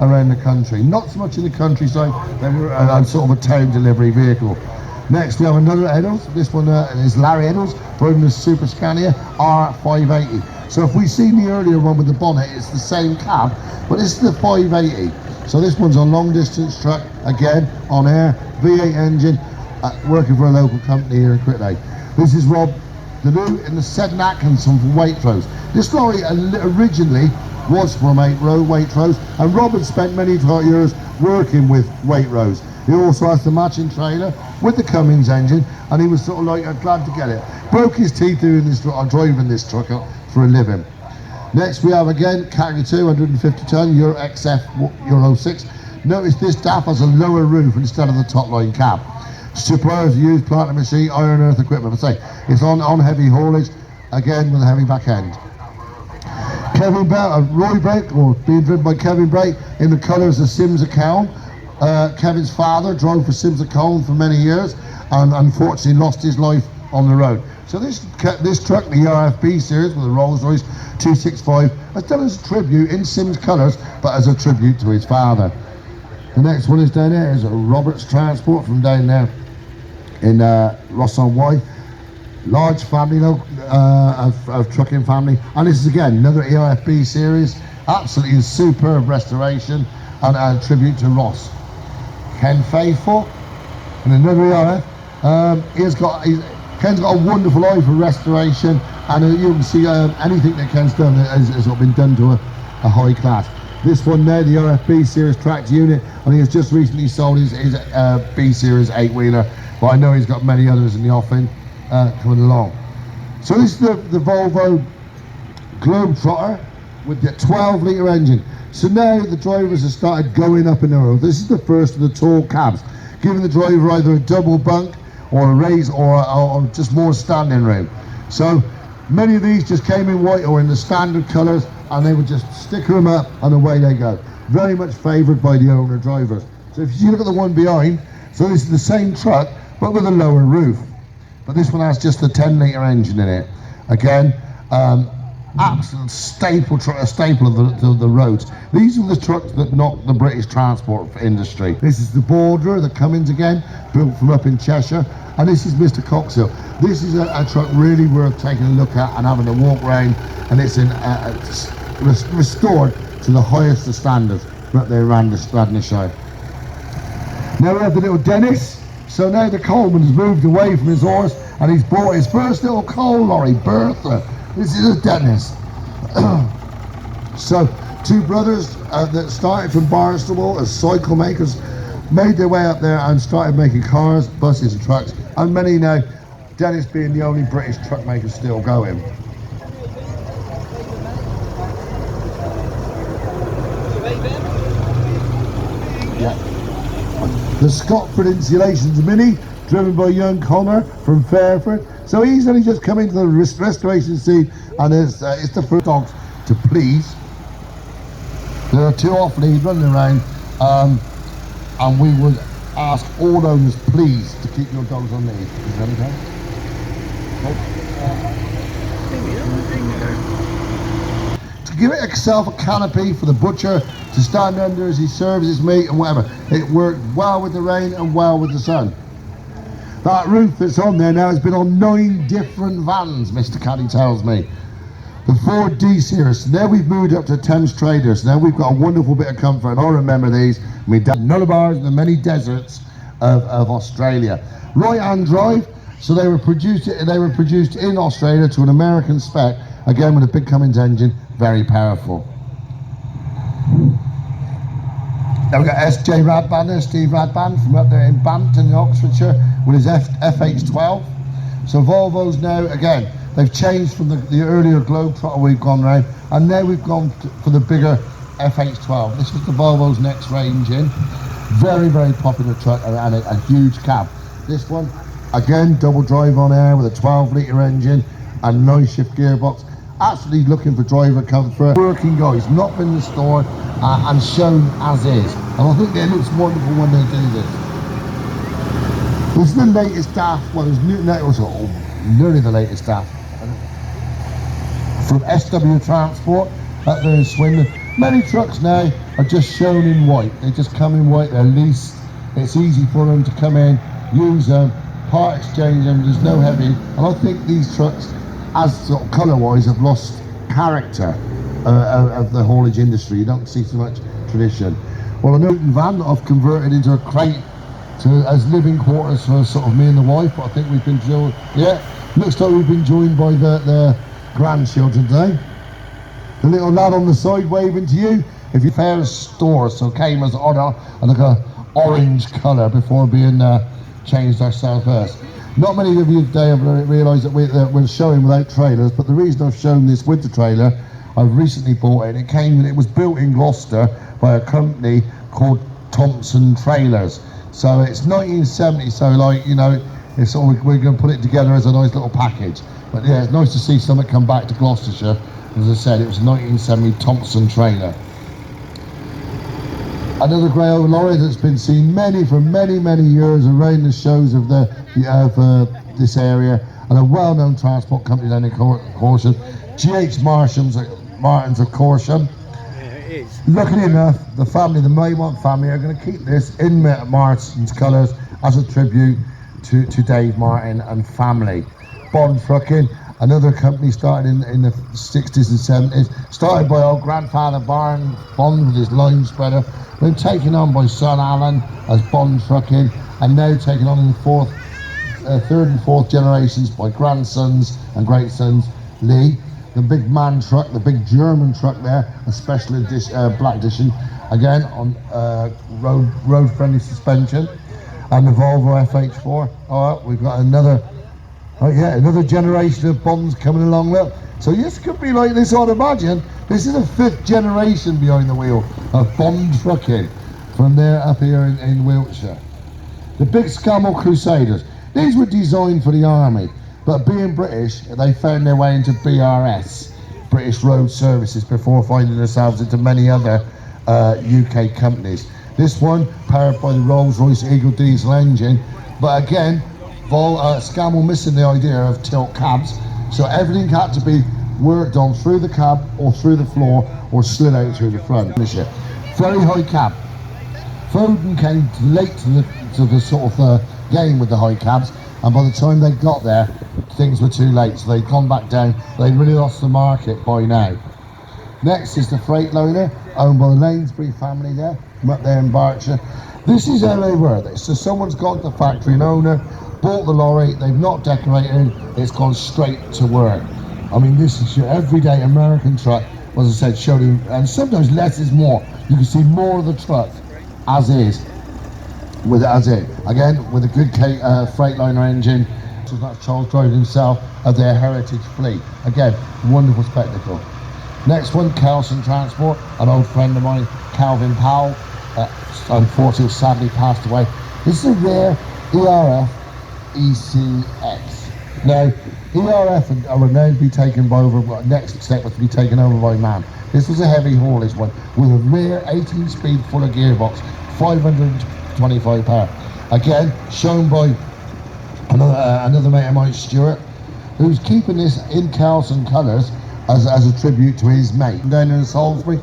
around the country. Not so much in the countryside, then we're sort of a town delivery vehicle. Next we have another Eddles. This one is Larry Eddles, driving the Super Scania R580. So if we've seen the earlier one with the bonnet, it's the same cab, but this is the 580. So this one's a long distance truck, again, on air, V8 engine, working for a local company here in Critney. This is Rob the new in the Seddon Atkinson from Waitrose. This lorry originally was from Waitrose, and Rob had spent many years working with Waitrose. He also has the matching trailer with the Cummins engine, and he was sort of like glad to get it. Broke his teeth doing this, driving this truck for a living. Next we have again category 2, 150 ton Euro XF Euro 6. Notice this DAF has a lower roof instead of the top line cab. Suppliers use plant and machine, iron earth equipment. I say it's on heavy haulage, again with a heavy back end. Kevin Bell, Roy Brake, or being driven by Kevin Brake in the colours of Sims Account. Kevin's father drove for Sims Account for many years and unfortunately lost his life on the road. So this truck, the RFB series with the Rolls-Royce 265, has done as a tribute in Sims colours, but as a tribute to his father. The next one is down there is a Roberts Transport from down there in Ross-on-Wye. Large family of trucking family, and this is again another ERFB series, absolutely superb restoration and a tribute to Ross. Ken Faithful and another ERF. Ken's got a wonderful eye for restoration, and you can see anything that Ken's done has been done to a high class. This one there, the RFB series tracked unit, and he has just recently sold his B series 8-wheeler, but I know he's got many others in the offing coming along. So this is the Volvo Globetrotter with the 12-litre engine. So now the drivers have started going up in the road. This is the first of the tall cabs, giving the driver either a double bunk or a raise or just more standing room. So many of these just came in white or in the standard colours, and they would just sticker them up and away they go. Very much favoured by the owner drivers. So if you look at the one behind, so this is the same truck but with a lower roof. But this one has just a 10-litre engine in it. Again, absolute staple of the roads. These are the trucks that knock the British transport industry. This is the Borderer, the Cummins again, built from up in Cheshire. And this is Mr. Coxhill. This is a truck really worth taking a look at and having a walk around, and it's restored to the highest of standards up there around the Radnorshire. Now we have the little Dennis. So now the Coleman's moved away from his horse, and he's bought his first little coal lorry, Bertha. This is a Dennis. So two brothers that started from Barnstable as cycle makers, made their way up there and started making cars, buses and trucks, and many now, Dennis being the only British truck maker still going. Yeah. The Scotford Insulations Mini, driven by young Connor from Fairford. So he's only just come into the restoration scene, and it's the first dogs to please. There are two off lead running around, and we would ask all owners please to keep your dogs on lead. Is that okay? To give itself a canopy for the butcher to stand under as he serves his meat and whatever. It worked well with the rain and well with the sun. That roof that's on there now has been on 9 different vans, Mr. Caddy tells me. The Ford D series. Now we've moved up to Thames Traders. Now we've got a wonderful bit of comfort, and I remember these. We did Nullarbors and the many deserts of Australia. Right-hand drive. So they were produced in Australia to an American spec, again with a big Cummins engine, very powerful. Now we've got SJ Radband there, Steve Radband from up there in Bampton in Oxfordshire with his FH12. So Volvo's now, again, they've changed from the earlier Globetrotter we've gone round, and now we've gone for the bigger FH12. This is the Volvo's next range in. Very, very popular truck and a huge cab. This one, again, double drive on air with a 12-litre engine and 9-shift gearbox. Absolutely looking for driver comfort. Working guys, not been restored and shown as is. And I think it looks wonderful when they do this. This is the latest DAF, well, it was nearly the latest DAF. From SW Transport up there in Swindon. Many trucks now are just shown in white. They just come in white, they're leased. It's easy for them to come in, use them, part exchange them, there's no heavy. And I think these trucks, as sort of colour-wise, have lost character of the haulage industry. You don't see so much tradition. Well, a Newton van that I've converted into a crate as living quarters for sort of me and the wife. But I think we've been joined, looks like we've been joined by the grandchildren today. The little lad on the side waving to you. If you fair store, so came as order and like a orange colour before being changed ourselves first. Not many of you today have realised that we're showing without trailers, but the reason I've shown this with the trailer, I've recently bought it. It was built in Gloucester by a company called Thompson Trailers. So it's 1970, so like, you know, it's all, we're going to put it together as a nice little package. But yeah, it's nice to see something come back to Gloucestershire. As I said, it was 1970 Thompson trailer. Another grey old lorry that's been seen for many years around the shows of this area, and a well-known transport company down in Corsham, GH Martins of Corsham. Luckily enough, the Maymont family are going to keep this in Martin's colours as a tribute to Dave Martin and family. Bond Trucking, another company started in the 60s and 70s, started by our grandfather Bond with his line spreader, then taken on by son Alan as Bond Trucking, and now taken on in the third and fourth generations by grandsons and great sons Lee. The big man truck, the big German truck there, a special edition, black edition, again on road-friendly suspension, and the Volvo FH4. Oh, we've got another generation of Bonds coming along. Look, so this could be like this. I'd imagine this is the 5th generation behind the wheel of Bond Trucking from there up here in Wiltshire. The big Scammell Crusaders. These were designed for the army. But being British, they found their way into BRS, British Road Services, before finding themselves into many other UK companies. This one, powered by the Rolls-Royce Eagle diesel engine, but again, Scammell missing the idea of tilt cabs, so everything had to be worked on through the cab or through the floor or slid out through the front. Very high cab. Foden came late to the sort of game with the high cabs, and by the time they got there, things were too late, so they'd gone back down. They'd really lost the market by now. Next is the Freightliner, owned by the Lanesbury family there, from up there in Berkshire. This is how they were. So someone's gone to the factory, an owner, bought the lorry, they've not decorated, it's gone straight to work. I mean, this is your everyday American truck, as I said, showed you, and sometimes less is more. You can see more of the truck as is. Again, with a good Freightliner engine. So that's Charles drove himself of their heritage fleet. Again, wonderful spectacle. Next one, Kelson Transport, an old friend of mine, Calvin Powell, unfortunately sadly passed away. This is a rare ERF ECX. Now, ERF are now to be taken over, next step was to be taken over by MAN. This was a heavy haulage one with a rare 18-speed fuller gearbox, 525 power. Again, shown by another mate of mine, Stuart, who's keeping this in Kelson colours as a tribute to his mate. Down in Salisbury,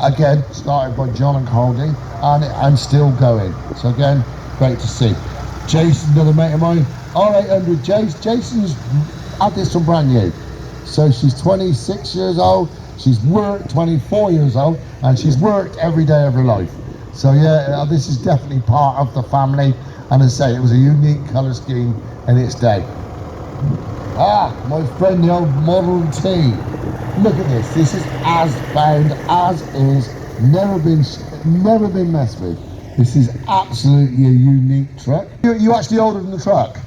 again, started by John and Caldy, and still going. So again, great to see. Jason, another mate of mine, R800 Jace. Jason's had this from brand new. So she's 26 years old, she's worked 24 years old, and she's worked every day of her life. So yeah, this is definitely part of the family, and as I say, it was a unique colour scheme in its day. My friend, the old Model T. Look at this. This is as bound as is, never been messed with. This is absolutely a unique truck. You actually older than the truck.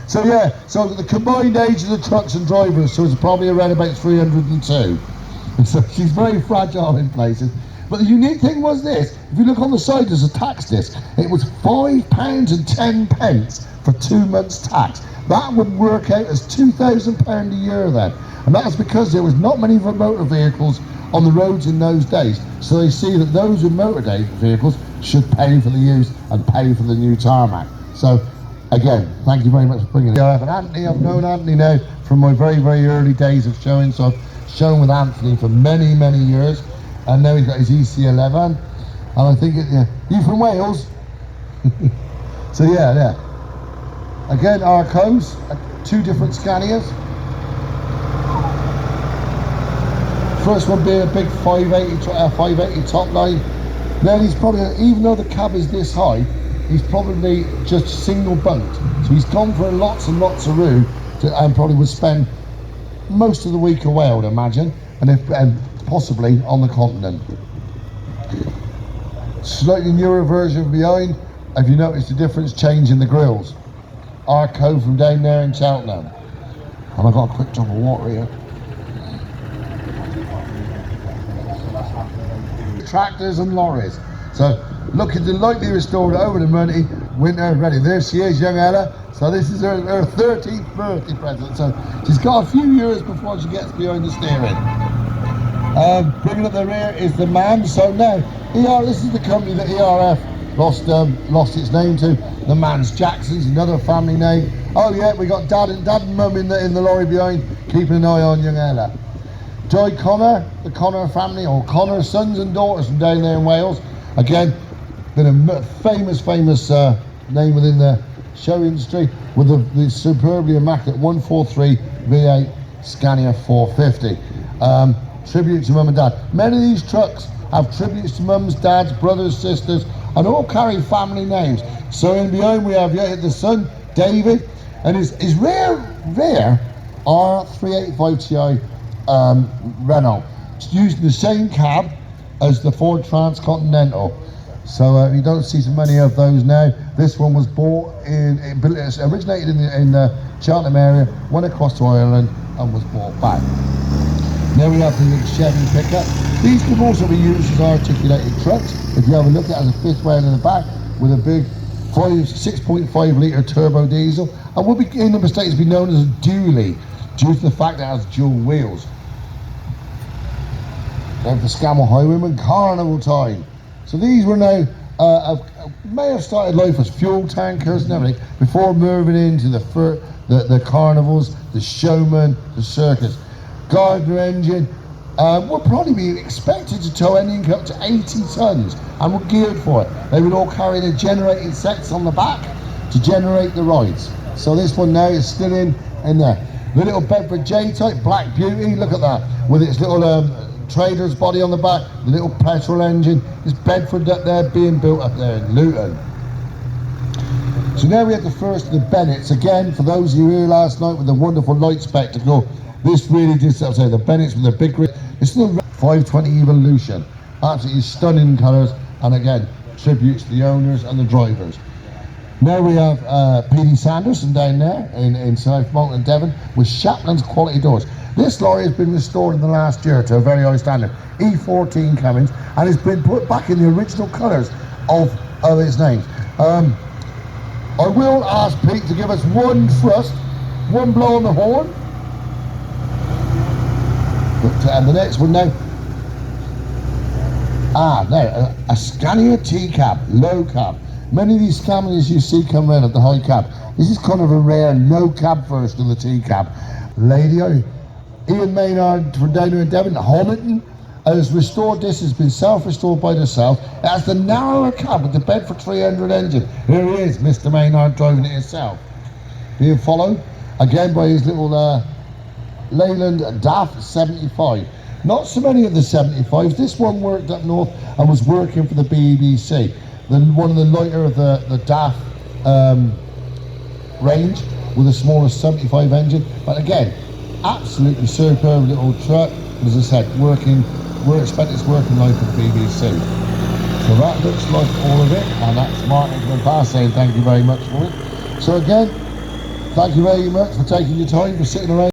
So yeah, so the combined age of the trucks and drivers, so it's probably around about 302. And so she's very fragile in places. But the unique thing was this, if you look on the side, there's a tax disc. It was £5.10 for 2 months tax. That would work out as £2,000 a year then. And that was because there was not many motor vehicles on the roads in those days. So they see that those with motor vehicles should pay for the use and pay for the new tarmac. So again, thank you very much for bringing it. And Anthony, I've known Anthony now from my very early days of showing. So I've shown with Anthony for many years. and now he's got his EC11, and I think you from Wales? So yeah. Again, Arcos, 2 different Scanias. First one being a big 580 top line. Then he's probably, even though the cab is this high, he's probably just single bunked. So he's gone for lots and lots of room, and probably would spend most of the week away, I would imagine, and possibly on the continent. Slightly newer version behind. Have you noticed the difference change in the grills? Arco from down there in Cheltenham. And I've got a quick drop of water here. Tractors and lorries. So looking to lightly restored over the money, winter ready. There she is, young Ella. So this is her 13th birthday present. So she's got a few years before she gets behind the steering. Bringing up the rear is the man. So now, this is the company that ERF lost its name to. The Man's Jackson's, another family name. Oh yeah, we got dad and mum in the lorry behind, keeping an eye on young Ella. Joy Connor, the Connor family, or Connor sons and daughters from down there in Wales. Again, been a famous name within the show industry, with the superbly immaculate 143 V8 Scania 450. Tribute to mum and dad. Many of these trucks have tributes to mums, dads, brothers, sisters, and all carry family names. So in behind we have the son, David, and his rare R385 Ti Renault, using the same cab as the Ford Transcontinental. So you don't see so many of those now. This one was bought originated in the Cheltenham area, went across to Ireland and was bought back. Now we have the big Chevy pickup. These can also be used as articulated trucks. If you have a look at it, as a fifth wheel in the back with a big 6.5 litre turbo diesel, and will be in the States be known as a dually due to the fact that it has dual wheels. Then for Scammell Highwayman, carnival time. So these were now may have started life as fuel tankers and everything before moving into the carnivals, the showman, the circus. Gardner engine would probably be expected to tow anything up to 80 tons and were geared for it. They would all carry the generating sets on the back to generate the rides. So this one now is still in there. The little Bedford J-type Black Beauty, look at that, with its little trader's body on the back, the little petrol engine. It's Bedford up there being built up there in Luton. So now we have the first of the Bennetts. Again, for those of you here last night with the wonderful light spectacle, this really did say the Bennetts with the big grid. It's still 520 Evolution. Absolutely stunning colours, and again, tributes to the owners and the drivers. Now we have PD Sanderson down there in South Malton, Devon, with Shapland's quality doors. This lorry has been restored in the last year to a very high standard. E14 Cummins, and it's been put back in the original colours of its name. I will ask Pete to give us one thrust, one blow on the horn. And the next one now. Now a Scania T-cab, low cab. Many of these Scanias you see come around at the high cab. This is kind of a rare low cab version of the T-cab. Lady Ian Maynard from down here in Devon, Honiton, has restored this. Has been self-restored by herself. It has the narrower cab with the Bedford 300 engine. Here he is, Mr. Maynard, driving it himself. Being followed again by his little Leyland DAF 75. Not so many of the 75s. This one worked up north and was working for the BBC. One of the lighter of the DAF range with a smaller 75 engine. But again, absolutely superb little truck. As I said, we're expecting it's working live for the BBC. So that looks like all of it, and that's Martin from past saying thank you very much for it. So again, thank you very much for taking your time, for sitting around.